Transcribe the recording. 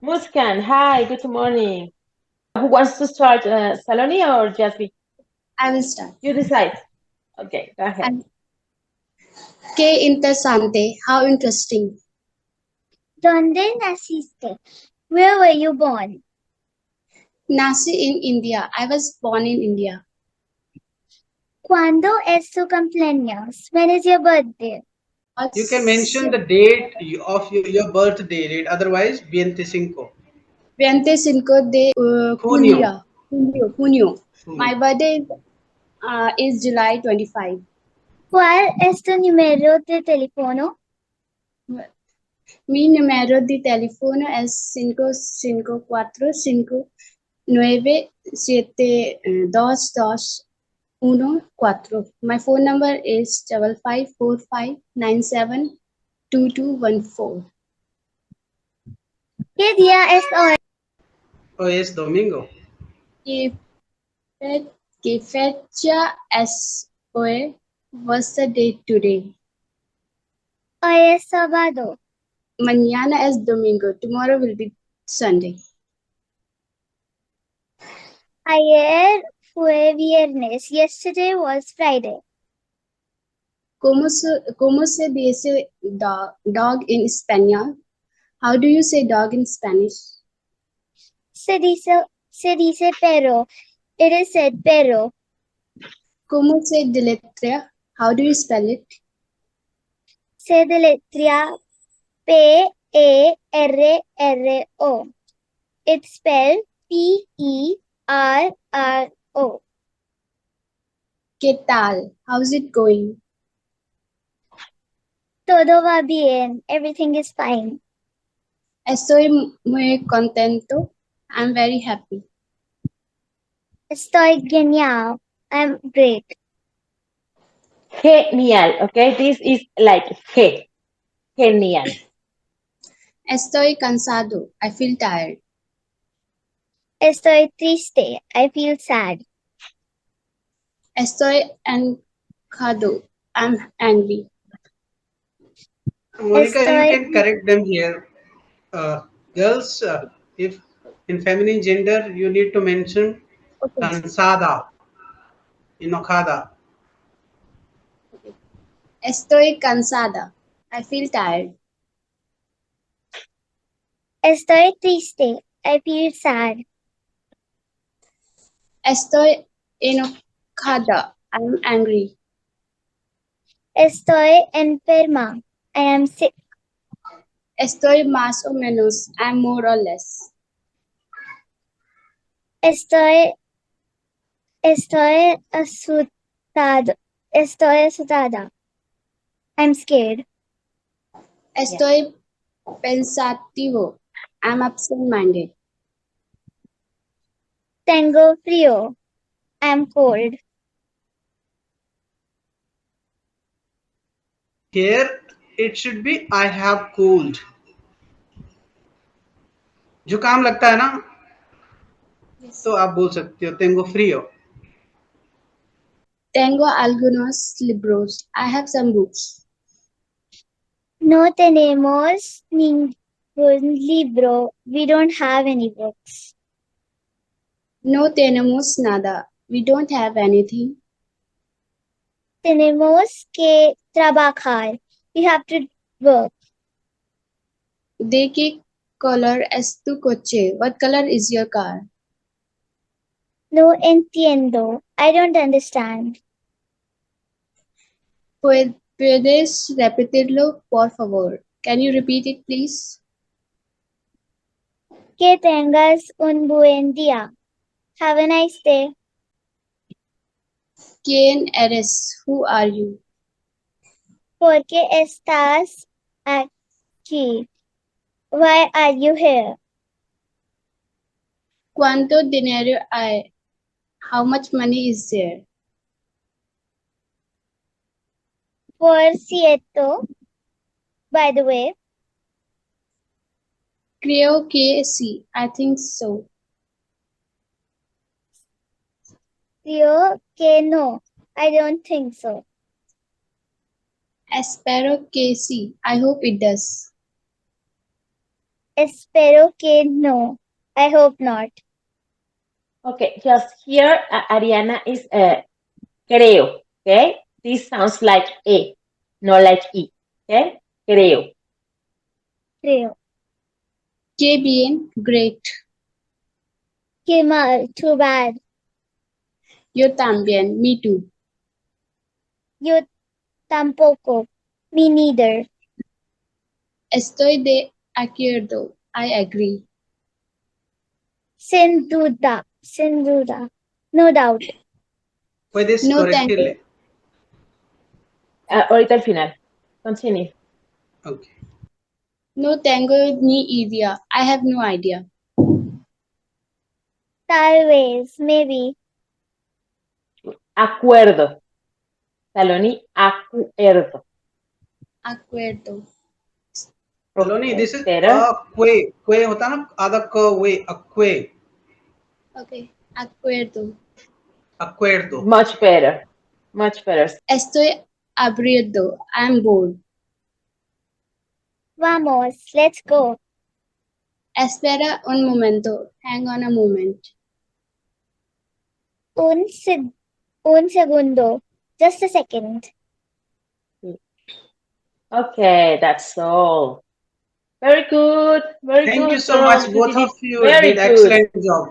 Muskan, hi, good morning. Who wants to start, Saloni or just me? I will start. You decide. Okay, go ahead. And qué interesante. How interesting. ¿Dónde naciste? Where were you born? Nací in India. I was born in India. ¿Cuándo es tu cumpleaños? When is your birthday? You can mention the date of your birth date, otherwise 25. 25 de Junio. Junio. Junio. My birthday is July 25. ¿Cuál es tu número de teléfono? Mi número de teléfono es 554-597-2214. My phone number is 5545972214. ¿Qué día es hoy? Hoy es domingo. ¿Qué, qué fecha es hoy? What's the date today? Hoy es sábado. Mañana es domingo. Tomorrow will be Sunday. Ayer fue viernes. Yesterday was Friday. ¿Cómo se dice dog in español? How do you say dog in Spanish? Se dice perro. It is said perro. ¿Cómo se deletrea? How do you spell it? Se deletrea P-E-R-R-O. It's spelled P-E-R-R-O. ¿Qué tal? How's it going? Todo va bien. Everything is fine. Estoy muy contento. I'm very happy. Estoy genial. I'm great. Genial, okay? This is like genial. Estoy cansado. I feel tired. Estoy triste. I feel sad. Estoy enojado. I'm angry. Monica, you Estoy can correct them here. Girls, if in feminine gender, you need to mention Okay. cansada, enojada. Estoy cansada. I feel tired. Estoy triste. I feel sad. Estoy enojada. I'm angry. Estoy enferma. I am sick. Estoy más o menos. I'm more or less. Estoy asustado. Estoy asustada. I'm scared. Estoy pensativo. I'm absent-minded. Tengo frío. I'm cold. Here it should be I have cold. जुकाम लगता है ना, तो आप बोल सकते हो tengo frío. Tengo algunos libros. I have some books. No tenemos ningún libro. We don't have any books. No tenemos nada. We don't have anything. Tenemos que trabajar. We have to work. ¿De qué color es tu coche? What color is your car? No entiendo. I don't understand. ¿Puedes repetirlo, por favor? Can you repeat it, please? Que tengas un buen día. Have a nice day. ¿Quién eres? Who are you? ¿Por qué estás aquí? Why are you here? ¿Cuánto dinero hay? How much money is there? Por cierto, by the way, Creo que sí. I think so. creo que no. I don't think so. Espero que sí. I hope it does. Espero que no. I hope not. Okay, just here, Ariana is creo, okay? This sounds like E, not like E, okay? Creo. Creo. Qué bien, great. Qué mal. Too bad. Yo también, me too. Yo tampoco. Me neither. Estoy de acuerdo. I agree. Sin duda. Sin duda. No doubt. Puedes No tengo, corregirle. Ahorita al final. Continue. Okay. no tengo ni idea. I have no idea. Tal vez. Maybe. Acuerdo. Saloni, acuerdo. Acuerdo. Saloni, Okay, this is better. que. Que होता है ना आधा क वे que. Okay. Acuerdo. Acuerdo. Much better. Much better. Estoy aburrido. I'm bored. Vamos. Let's go. Espera un momento. Hang on a moment. Un segundo. Just a second. Okay, that's all. Very good. Very Thank good, you so much. girls. You Both did it of you very did good. excellent job.